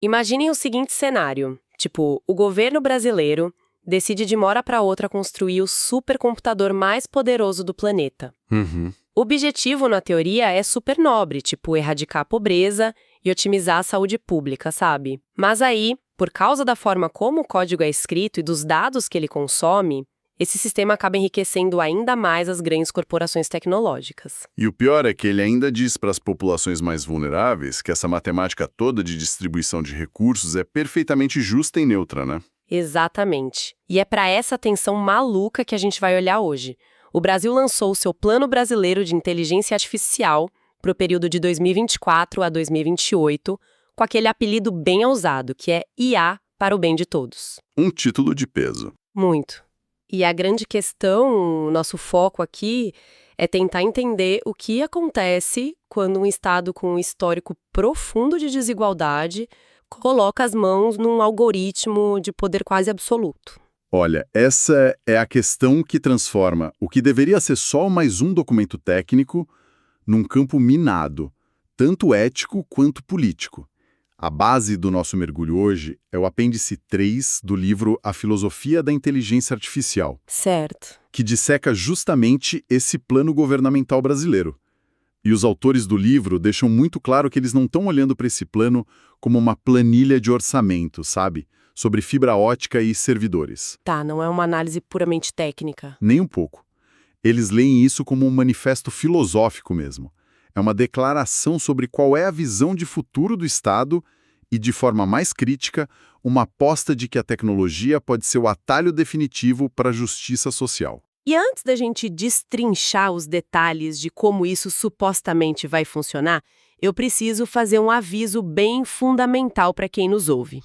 Imaginem o seguinte cenário, tipo, o governo brasileiro decide de uma hora para outra construir o supercomputador mais poderoso do planeta. Uhum. O objetivo, na teoria, é super nobre, tipo, erradicar a pobreza e otimizar a saúde pública, sabe? Mas aí, por causa da forma como o código é escrito e dos dados que ele consome, esse sistema acaba enriquecendo ainda mais as grandes corporações tecnológicas. E o pior é que ele ainda diz para as populações mais vulneráveis que essa matemática toda de distribuição de recursos é perfeitamente justa e neutra, né? Exatamente. E é para essa tensão maluca que a gente vai olhar hoje. O Brasil lançou o seu Plano Brasileiro de Inteligência Artificial para o período de 2024 a 2028, com aquele apelido bem ousado, que é IA para o bem de todos. Um título de peso. Muito. E a grande questão, o nosso foco aqui, é tentar entender o que acontece quando um Estado com um histórico profundo de desigualdade coloca as mãos num algoritmo de poder quase absoluto. Olha, essa é a questão que transforma o que deveria ser só mais um documento técnico num campo minado, tanto ético quanto político. A base do nosso mergulho hoje é o apêndice 3 do livro A Filosofia da Inteligência Artificial, Certo. que disseca justamente esse plano governamental brasileiro. E os autores do livro deixam muito claro que eles não estão olhando para esse plano como uma planilha de orçamento, sabe? Sobre fibra ótica e servidores. Tá, não é uma análise puramente técnica. Nem um pouco. Eles leem isso como um manifesto filosófico mesmo. É uma declaração sobre qual é a visão de futuro do Estado e, de forma mais crítica, uma aposta de que a tecnologia pode ser o atalho definitivo para a justiça social. E antes da gente destrinchar os detalhes de como isso supostamente vai funcionar, eu preciso fazer um aviso bem fundamental para quem nos ouve.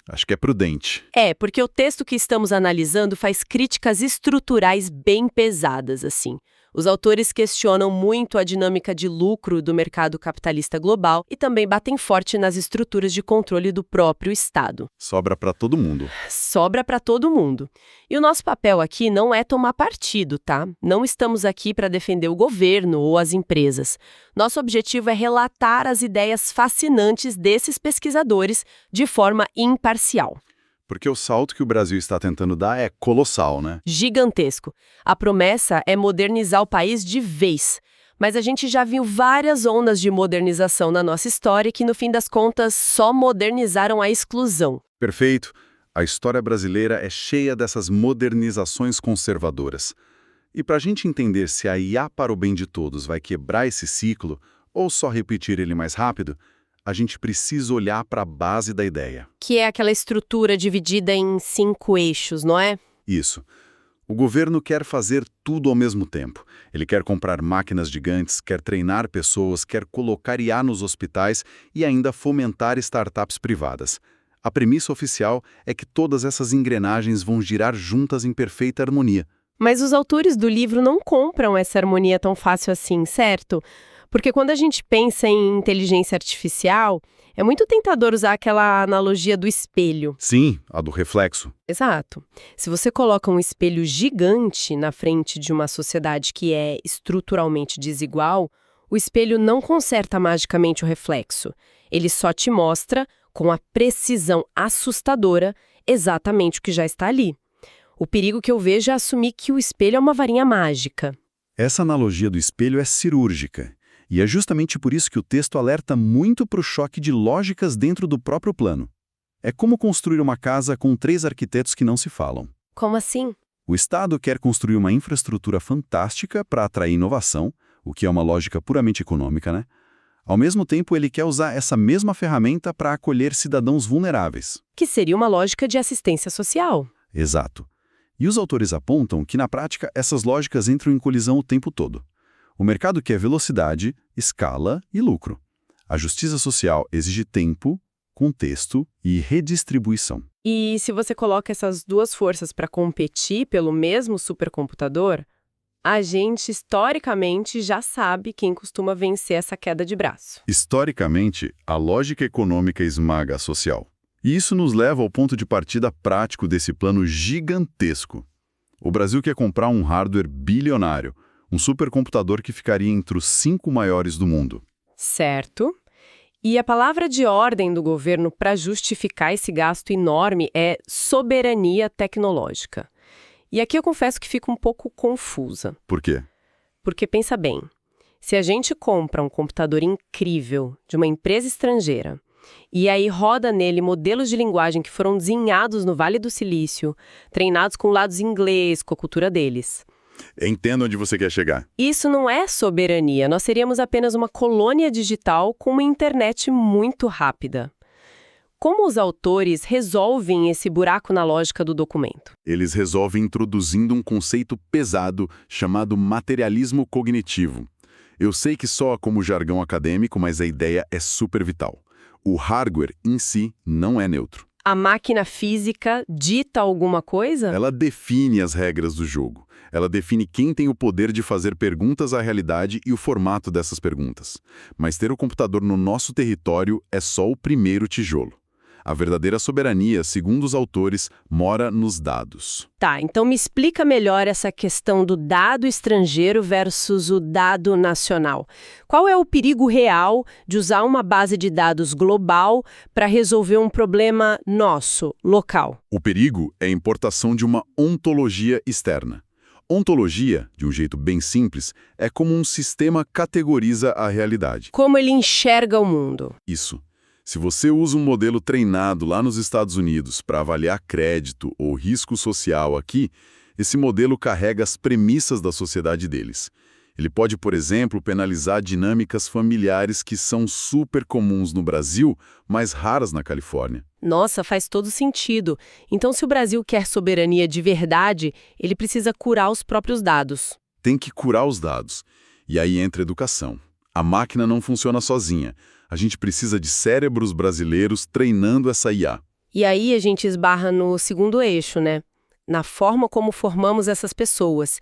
Acho que é prudente. Porque o texto que estamos analisando faz críticas estruturais bem pesadas, assim. Os autores questionam muito a dinâmica de lucro do mercado capitalista global e também batem forte nas estruturas de controle do próprio Estado. Sobra para todo mundo. Sobra para todo mundo. E o nosso papel aqui não é tomar partido, tá? Não estamos aqui para defender o governo ou as empresas. Nosso objetivo é relatar as ideias fascinantes desses pesquisadores de forma imparcial. Porque o salto que o Brasil está tentando dar é colossal, né? Gigantesco. A promessa é modernizar o país de vez. Mas a gente já viu várias ondas de modernização na nossa história que, no fim das contas, só modernizaram a exclusão. Perfeito. A história brasileira é cheia dessas modernizações conservadoras. E para a gente entender se a IA para o bem de todos vai quebrar esse ciclo ou só repetir ele mais rápido, a gente precisa olhar para a base da ideia. Que é aquela estrutura dividida em 5 eixos, não é? Isso. O governo quer fazer tudo ao mesmo tempo. Ele quer comprar máquinas gigantes, quer treinar pessoas, quer colocar IA nos hospitais e ainda fomentar startups privadas. A premissa oficial é que todas essas engrenagens vão girar juntas em perfeita harmonia. Mas os autores do livro não compram essa harmonia tão fácil assim, certo? Porque quando a gente pensa em inteligência artificial, é muito tentador usar aquela analogia do espelho. Sim, a do reflexo. Exato. Se você coloca um espelho gigante na frente de uma sociedade que é estruturalmente desigual, o espelho não conserta magicamente o reflexo. Ele só te mostra, com a precisão assustadora, exatamente o que já está ali. O perigo que eu vejo é assumir que o espelho é uma varinha mágica. Essa analogia do espelho é cirúrgica. E é justamente por isso que o texto alerta muito para o choque de lógicas dentro do próprio plano. É como construir uma casa com 3 arquitetos que não se falam. Como assim? O Estado quer construir uma infraestrutura fantástica para atrair inovação, o que é uma lógica puramente econômica, né? Ao mesmo tempo, ele quer usar essa mesma ferramenta para acolher cidadãos vulneráveis. Que seria uma lógica de assistência social. Exato. E os autores apontam que, na prática, essas lógicas entram em colisão o tempo todo. O mercado quer velocidade, escala e lucro. A justiça social exige tempo, contexto e redistribuição. E se você coloca essas duas forças para competir pelo mesmo supercomputador, a gente, historicamente, já sabe quem costuma vencer essa queda de braço. Historicamente, a lógica econômica esmaga a social. E isso nos leva ao ponto de partida prático desse plano gigantesco. O Brasil quer comprar um hardware bilionário, um supercomputador que ficaria entre os 5 maiores do mundo. Certo. E a palavra de ordem do governo para justificar esse gasto enorme é soberania tecnológica. E aqui eu confesso que fico um pouco confusa. Por quê? Porque pensa bem, se a gente compra um computador incrível de uma empresa estrangeira e aí roda nele modelos de linguagem que foram desenhados no Vale do Silício, treinados com lados inglês, com a cultura deles. Entendo onde você quer chegar. Isso não é soberania, nós seríamos apenas uma colônia digital com uma internet muito rápida. Como os autores resolvem esse buraco na lógica do documento? Eles resolvem introduzindo um conceito pesado chamado materialismo cognitivo. Eu sei que soa como jargão acadêmico, mas a ideia é super vital. O hardware em si não é neutro. A máquina física dita alguma coisa? Ela define as regras do jogo. Ela define quem tem o poder de fazer perguntas à realidade e o formato dessas perguntas. Mas ter o computador no nosso território é só o primeiro tijolo. A verdadeira soberania, segundo os autores, mora nos dados. Tá, então me explica melhor essa questão do dado estrangeiro versus o dado nacional. Qual é o perigo real de usar uma base de dados global para resolver um problema nosso, local? O perigo é a importação de uma ontologia externa. Ontologia, de um jeito bem simples, é como um sistema categoriza a realidade. Como ele enxerga o mundo? Isso. Se você usa um modelo treinado lá nos Estados Unidos para avaliar crédito ou risco social aqui, esse modelo carrega as premissas da sociedade deles. Ele pode, por exemplo, penalizar dinâmicas familiares que são super comuns no Brasil, mas raras na Califórnia. Nossa, faz todo sentido. Então, se o Brasil quer soberania de verdade, ele precisa curar os próprios dados. Tem que curar os dados. E aí entra a educação. A máquina não funciona sozinha. A gente precisa de cérebros brasileiros treinando essa IA. E aí a gente esbarra no segundo eixo, né? Na forma como formamos essas pessoas.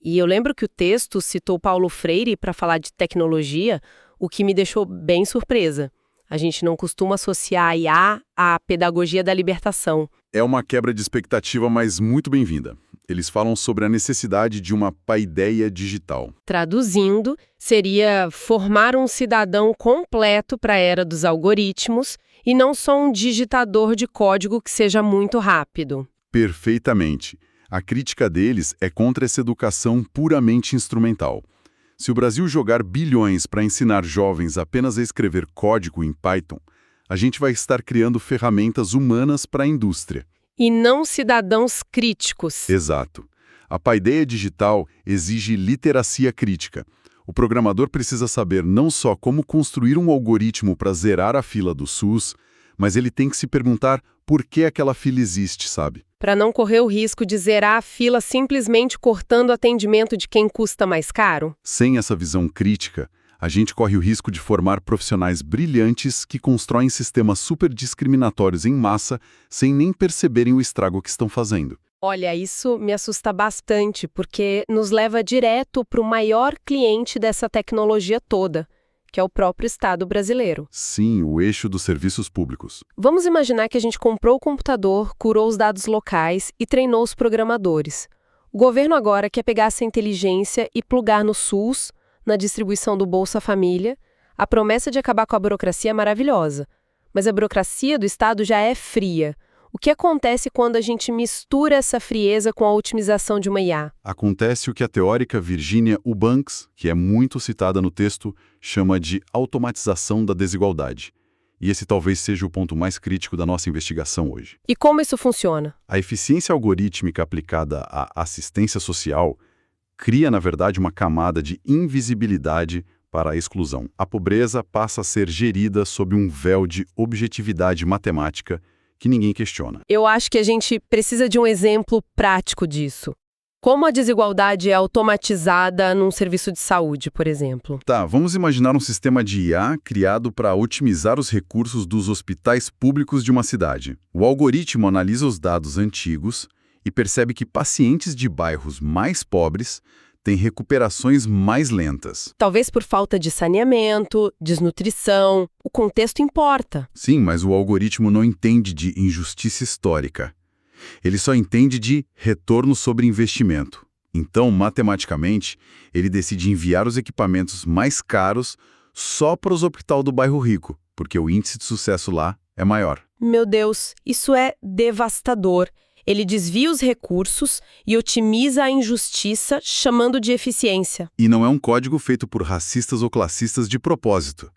E eu lembro que o texto citou Paulo Freire para falar de tecnologia, o que me deixou bem surpresa. A gente não costuma associar a IA à pedagogia da libertação. É uma quebra de expectativa, mas muito bem-vinda. Eles falam sobre a necessidade de uma paideia digital. Traduzindo, seria formar um cidadão completo para a era dos algoritmos e não só um digitador de código que seja muito rápido. Perfeitamente. A crítica deles é contra essa educação puramente instrumental. Se o Brasil jogar bilhões para ensinar jovens apenas a escrever código em Python, a gente vai estar criando ferramentas humanas para a indústria. E não cidadãos críticos. Exato. A paideia digital exige literacia crítica. O programador precisa saber não só como construir um algoritmo para zerar a fila do SUS, mas ele tem que se perguntar por que aquela fila existe, sabe? Para não correr o risco de zerar a fila simplesmente cortando o atendimento de quem custa mais caro? Sem essa visão crítica, a gente corre o risco de formar profissionais brilhantes que constroem sistemas super discriminatórios em massa sem nem perceberem o estrago que estão fazendo. Olha, isso me assusta bastante, porque nos leva direto para o maior cliente dessa tecnologia toda, que é o próprio Estado brasileiro. Sim, o eixo dos serviços públicos. Vamos imaginar que a gente comprou o computador, curou os dados locais e treinou os programadores. O governo agora quer pegar essa inteligência e plugar no SUS, na distribuição do Bolsa Família. A promessa de acabar com a burocracia é maravilhosa, mas a burocracia do Estado já é fria. O que acontece quando a gente mistura essa frieza com a otimização de uma IA? Acontece o que a teórica Virginia Eubanks, que é muito citada no texto, chama de automatização da desigualdade. E esse talvez seja o ponto mais crítico da nossa investigação hoje. E como isso funciona? A eficiência algorítmica aplicada à assistência social cria, na verdade, uma camada de invisibilidade para a exclusão. A pobreza passa a ser gerida sob um véu de objetividade matemática que ninguém questiona. Eu acho que a gente precisa de um exemplo prático disso. Como a desigualdade é automatizada num serviço de saúde, por exemplo. Tá, vamos imaginar um sistema de IA criado para otimizar os recursos dos hospitais públicos de uma cidade. O algoritmo analisa os dados antigos e percebe que pacientes de bairros mais pobres têm recuperações mais lentas. Talvez por falta de saneamento, desnutrição. O contexto importa. Sim, mas o algoritmo não entende de injustiça histórica. Ele só entende de retorno sobre investimento. Então, matematicamente, ele decide enviar os equipamentos mais caros só para os hospitais do bairro rico, porque o índice de sucesso lá é maior. Meu Deus, isso é devastador. Ele desvia os recursos e otimiza a injustiça, chamando de eficiência. E não é um código feito por racistas ou classistas de propósito.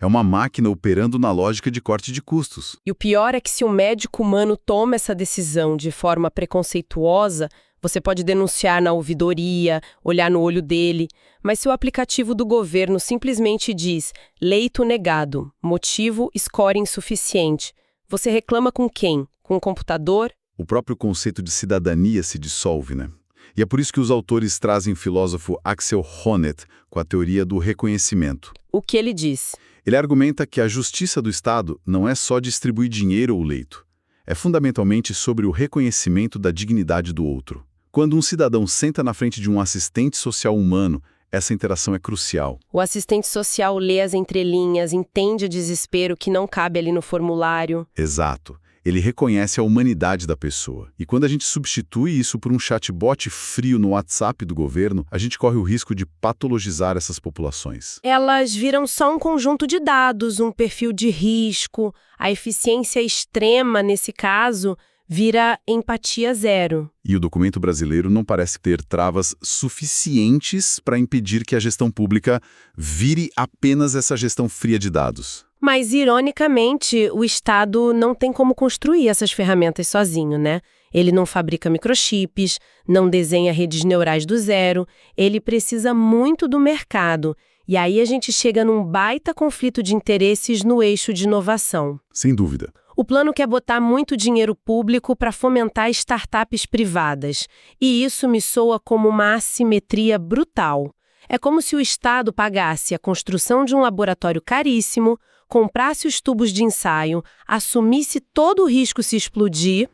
É uma máquina operando na lógica de corte de custos. E o pior é que se um médico humano toma essa decisão de forma preconceituosa, você pode denunciar na ouvidoria, olhar no olho dele, mas se o aplicativo do governo simplesmente diz leito negado, motivo score insuficiente, você reclama com quem? Com o computador? O próprio conceito de cidadania se dissolve, né? E é por isso que os autores trazem o filósofo Axel Honneth com a teoria do reconhecimento. O que ele diz? Ele argumenta que a justiça do Estado não é só distribuir dinheiro ou leito. É fundamentalmente sobre o reconhecimento da dignidade do outro. Quando um cidadão senta na frente de um assistente social humano, essa interação é crucial. O assistente social lê as entrelinhas, entende o desespero que não cabe ali no formulário. Exato. Ele reconhece a humanidade da pessoa. E quando a gente substitui isso por um chatbot frio no WhatsApp do governo, a gente corre o risco de patologizar essas populações. Elas viram só um conjunto de dados, um perfil de risco. A eficiência extrema, nesse caso, vira empatia zero. E o documento brasileiro não parece ter travas suficientes para impedir que a gestão pública vire apenas essa gestão fria de dados. Mas, ironicamente, o Estado não tem como construir essas ferramentas sozinho, né? Ele não fabrica microchips, não desenha redes neurais do zero, ele precisa muito do mercado. E aí a gente chega num baita conflito de interesses no eixo de inovação. Sem dúvida. O plano quer botar muito dinheiro público para fomentar startups privadas. E isso me soa como uma assimetria brutal. É como se o Estado pagasse a construção de um laboratório caríssimo, comprasse os tubos de ensaio, assumisse todo o risco se explodir,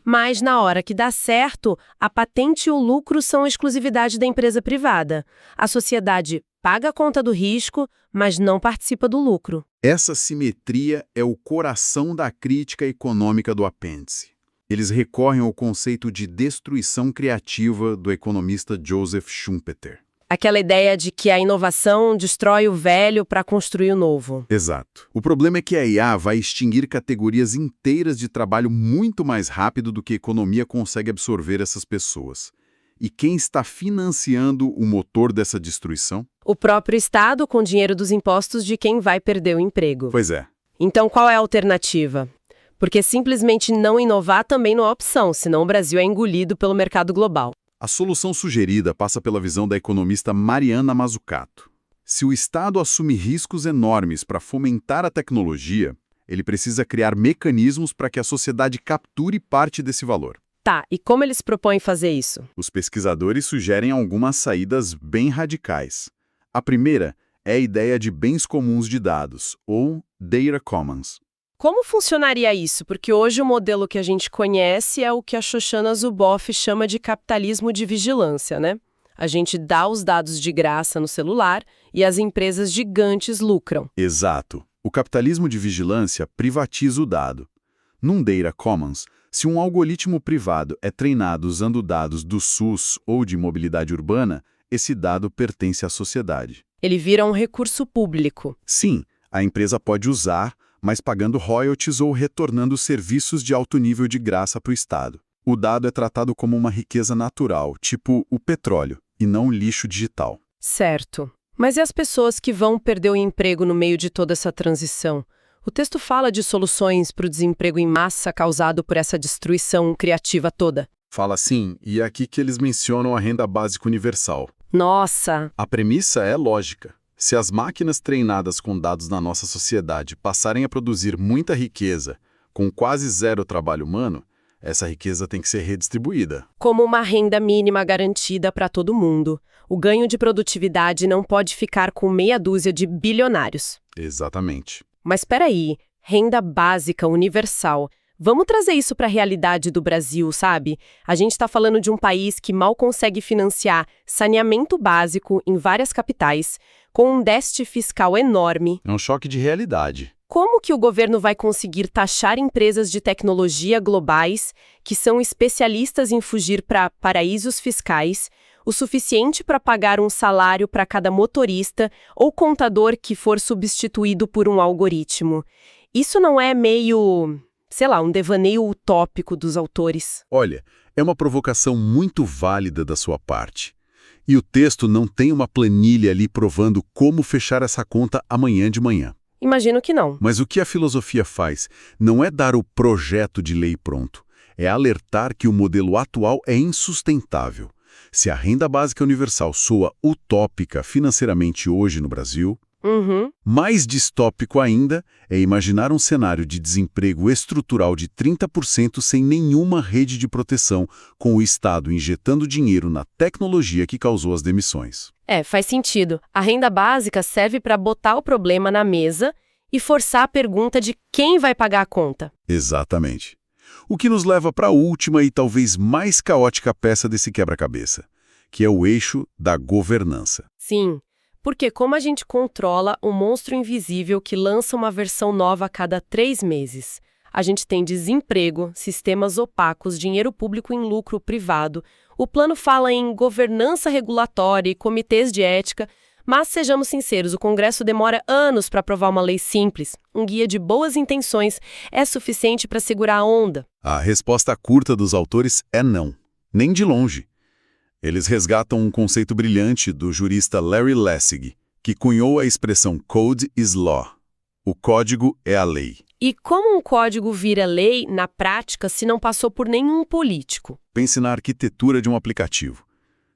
mas na hora que dá certo, a patente e o lucro são exclusividade da empresa privada. A sociedade paga a conta do risco, mas não participa do lucro. Essa simetria é o coração da crítica econômica do apêndice. Eles recorrem ao conceito de destruição criativa do economista Joseph Schumpeter. Aquela ideia de que a inovação destrói o velho para construir o novo. Exato. O problema é que a IA vai extinguir categorias inteiras de trabalho muito mais rápido do que a economia consegue absorver essas pessoas. E quem está financiando o motor dessa destruição? O próprio Estado, com dinheiro dos impostos de quem vai perder o emprego. Pois é. Então qual é a alternativa? Porque simplesmente não inovar também não é opção, senão o Brasil é engolido pelo mercado global. A solução sugerida passa pela visão da economista Mariana Mazzucato. Se o Estado assume riscos enormes para fomentar a tecnologia, ele precisa criar mecanismos para que a sociedade capture parte desse valor. Tá, e como eles propõem fazer isso? Os pesquisadores sugerem algumas saídas bem radicais. A primeira é a ideia de bens comuns de dados, ou Data Commons. Como funcionaria isso? Porque hoje o modelo que a gente conhece é o que a Shoshana Zuboff chama de capitalismo de vigilância, né? A gente dá os dados de graça no celular e as empresas gigantes lucram. Exato. O capitalismo de vigilância privatiza o dado. Num Data Commons, se um algoritmo privado é treinado usando dados do SUS ou de mobilidade urbana, esse dado pertence à sociedade. Ele vira um recurso público. Sim, a empresa pode usar, mas pagando royalties ou retornando serviços de alto nível de graça para o Estado. O dado é tratado como uma riqueza natural, tipo o petróleo, e não lixo digital. Certo. Mas e as pessoas que vão perder o emprego no meio de toda essa transição? O texto fala de soluções para o desemprego em massa causado por essa destruição criativa toda. Fala sim, e é aqui que eles mencionam a renda básica universal. Nossa! A premissa é lógica. Se as máquinas treinadas com dados na nossa sociedade passarem a produzir muita riqueza, com quase zero trabalho humano, essa riqueza tem que ser redistribuída. Como uma renda mínima garantida para todo mundo. O ganho de produtividade não pode ficar com meia dúzia de bilionários. Exatamente. Mas espera aí, renda básica universal. Vamos trazer isso para a realidade do Brasil, sabe? A gente está falando de um país que mal consegue financiar saneamento básico em várias capitais, com um déficit fiscal enorme. É um choque de realidade. Como que o governo vai conseguir taxar empresas de tecnologia globais que são especialistas em fugir para paraísos fiscais, o suficiente para pagar um salário para cada motorista ou contador que for substituído por um algoritmo. Isso não é meio, sei lá, um devaneio utópico dos autores? Olha, é uma provocação muito válida da sua parte. E o texto não tem uma planilha ali provando como fechar essa conta amanhã de manhã. Imagino que não. Mas o que a filosofia faz não é dar o projeto de lei pronto, é alertar que o modelo atual é insustentável. Se a renda básica universal soa utópica financeiramente hoje no Brasil, mais distópico ainda é imaginar um cenário de desemprego estrutural de 30% sem nenhuma rede de proteção, com o Estado injetando dinheiro na tecnologia que causou as demissões. Faz sentido. A renda básica serve para botar o problema na mesa e forçar a pergunta de quem vai pagar a conta. Exatamente. O que nos leva para a última e talvez mais caótica peça desse quebra-cabeça, que é o eixo da governança. Sim, porque como a gente controla o monstro invisível que lança uma versão nova a cada 3 meses? A gente tem desemprego, sistemas opacos, dinheiro público em lucro privado. O plano fala em governança regulatória e comitês de ética, mas sejamos sinceros, o Congresso demora anos para aprovar uma lei simples. Um guia de boas intenções é suficiente para segurar a onda? A resposta curta dos autores é não, nem de longe. Eles resgatam um conceito brilhante do jurista Larry Lessig, que cunhou a expressão Code is Law. O código é a lei. E como um código vira lei na prática se não passou por nenhum político? Pense na arquitetura de um aplicativo.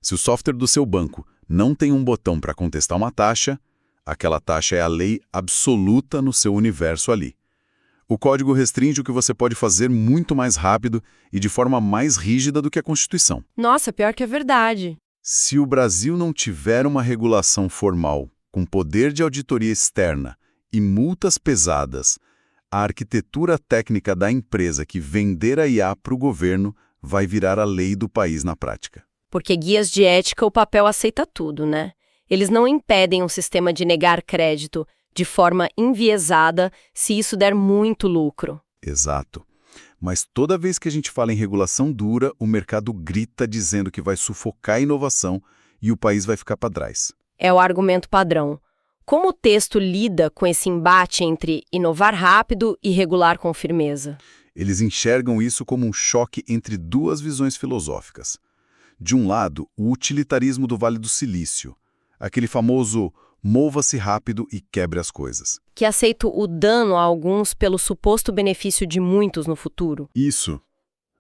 Se o software do seu banco não tem um botão para contestar uma taxa, aquela taxa é a lei absoluta no seu universo ali. O código restringe o que você pode fazer muito mais rápido e de forma mais rígida do que a Constituição. Nossa, pior que é verdade. Se o Brasil não tiver uma regulação formal, com poder de auditoria externa e multas pesadas, a arquitetura técnica da empresa que vender a IA para o governo vai virar a lei do país na prática. Porque guias de ética, o papel aceita tudo, né? Eles não impedem um sistema de negar crédito de forma enviesada se isso der muito lucro. Exato. Mas toda vez que a gente fala em regulação dura, o mercado grita dizendo que vai sufocar a inovação e o país vai ficar para trás. É o argumento padrão. Como o texto lida com esse embate entre inovar rápido e regular com firmeza? Eles enxergam isso como um choque entre duas visões filosóficas. De um lado, o utilitarismo do Vale do Silício, aquele famoso mova-se rápido e quebre as coisas. Que aceita o dano a alguns pelo suposto benefício de muitos no futuro. Isso.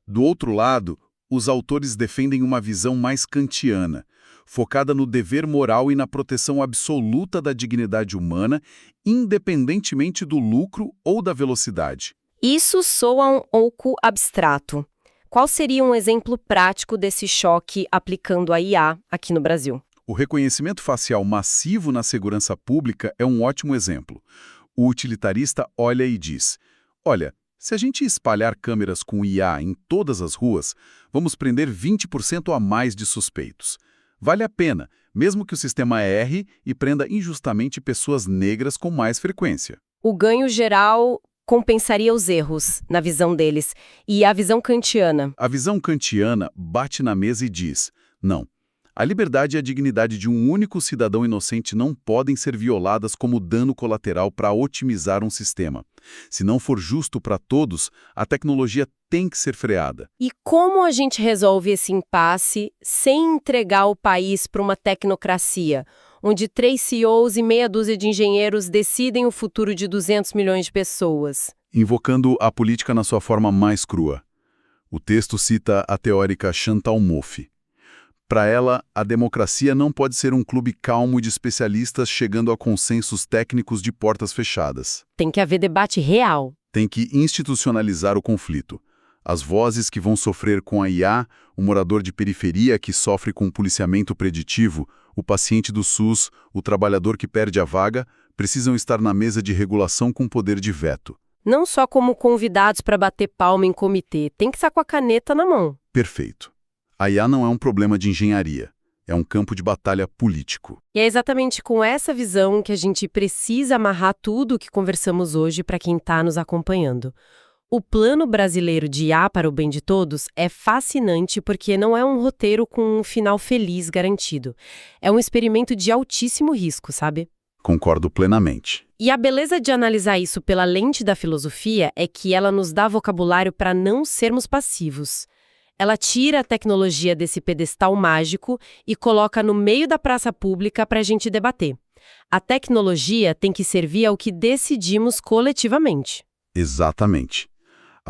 Do outro lado, os autores defendem uma visão mais kantiana, focada no dever moral e na proteção absoluta da dignidade humana, independentemente do lucro ou da velocidade. Isso soa um pouco abstrato. Qual seria um exemplo prático desse choque aplicando a IA aqui no Brasil? O reconhecimento facial massivo na segurança pública é um ótimo exemplo. O utilitarista olha e diz: olha, se a gente espalhar câmeras com IA em todas as ruas, vamos prender 20% a mais de suspeitos. Vale a pena, mesmo que o sistema erre e prenda injustamente pessoas negras com mais frequência. O ganho geral compensaria os erros, na visão deles. E a visão kantiana? A visão kantiana bate na mesa e diz: não. A liberdade e a dignidade de um único cidadão inocente não podem ser violadas como dano colateral para otimizar um sistema. Se não for justo para todos, a tecnologia tem que ser freada. E como a gente resolve esse impasse sem entregar o país para uma tecnocracia, onde 3 CEOs e meia dúzia de engenheiros decidem o futuro de 200 milhões de pessoas? Invocando a política na sua forma mais crua. O texto cita a teórica Chantal Mouffe. Para ela, a democracia não pode ser um clube calmo de especialistas chegando a consensos técnicos de portas fechadas. Tem que haver debate real. Tem que institucionalizar o conflito. As vozes que vão sofrer com a IA, o morador de periferia que sofre com policiamento preditivo, o paciente do SUS, o trabalhador que perde a vaga, precisam estar na mesa de regulação com poder de veto. Não só como convidados para bater palma em comitê, tem que estar com a caneta na mão. Perfeito. A IA não é um problema de engenharia, é um campo de batalha político. E é exatamente com essa visão que a gente precisa amarrar tudo o que conversamos hoje para quem está nos acompanhando. O Plano Brasileiro de IA para o Bem de Todos é fascinante porque não é um roteiro com um final feliz garantido. É um experimento de altíssimo risco, sabe? Concordo plenamente. E a beleza de analisar isso pela lente da filosofia é que ela nos dá vocabulário para não sermos passivos. Ela tira a tecnologia desse pedestal mágico e coloca no meio da praça pública para a gente debater. A tecnologia tem que servir ao que decidimos coletivamente. Exatamente.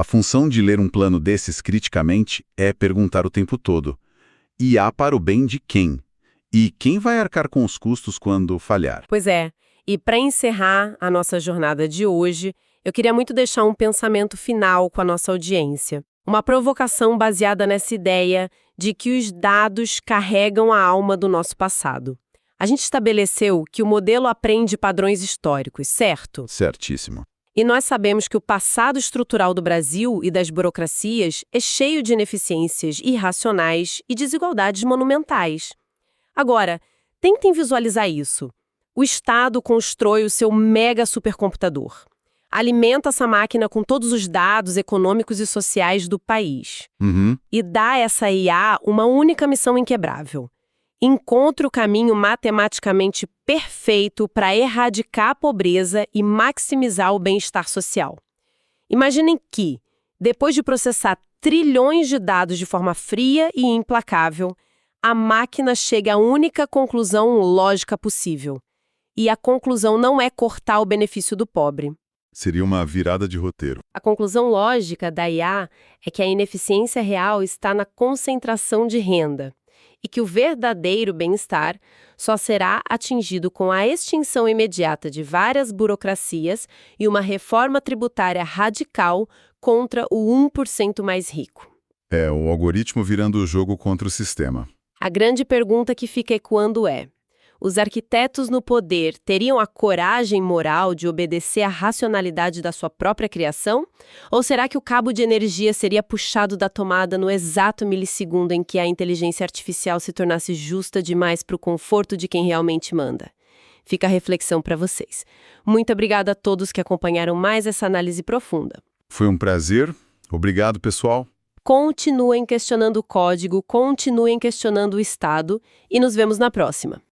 A função de ler um plano desses criticamente é perguntar o tempo todo: IA para o bem de quem? E quem vai arcar com os custos quando falhar? Pois é, e para encerrar a nossa jornada de hoje, eu queria muito deixar um pensamento final com a nossa audiência. Uma provocação baseada nessa ideia de que os dados carregam a alma do nosso passado. A gente estabeleceu que o modelo aprende padrões históricos, certo? Certíssimo. E nós sabemos que o passado estrutural do Brasil e das burocracias é cheio de ineficiências irracionais e desigualdades monumentais. Agora, tentem visualizar isso. O Estado constrói o seu mega supercomputador. Alimenta essa máquina com todos os dados econômicos e sociais do país. E dá a essa IA uma única missão inquebrável. Encontre o caminho matematicamente perfeito para erradicar a pobreza e maximizar o bem-estar social. Imaginem que, depois de processar trilhões de dados de forma fria e implacável, a máquina chega à única conclusão lógica possível. E a conclusão não é cortar o benefício do pobre. Seria uma virada de roteiro. A conclusão lógica da IA é que a ineficiência real está na concentração de renda e que o verdadeiro bem-estar só será atingido com a extinção imediata de várias burocracias e uma reforma tributária radical contra o 1% mais rico. É, o algoritmo virando o jogo contra o sistema. A grande pergunta que fica ecoando é: os arquitetos no poder teriam a coragem moral de obedecer à racionalidade da sua própria criação? Ou será que o cabo de energia seria puxado da tomada no exato milissegundo em que a inteligência artificial se tornasse justa demais para o conforto de quem realmente manda? Fica a reflexão para vocês. Muito obrigada a todos que acompanharam mais essa análise profunda. Foi um prazer. Obrigado, pessoal. Continuem questionando o código, continuem questionando o Estado e nos vemos na próxima.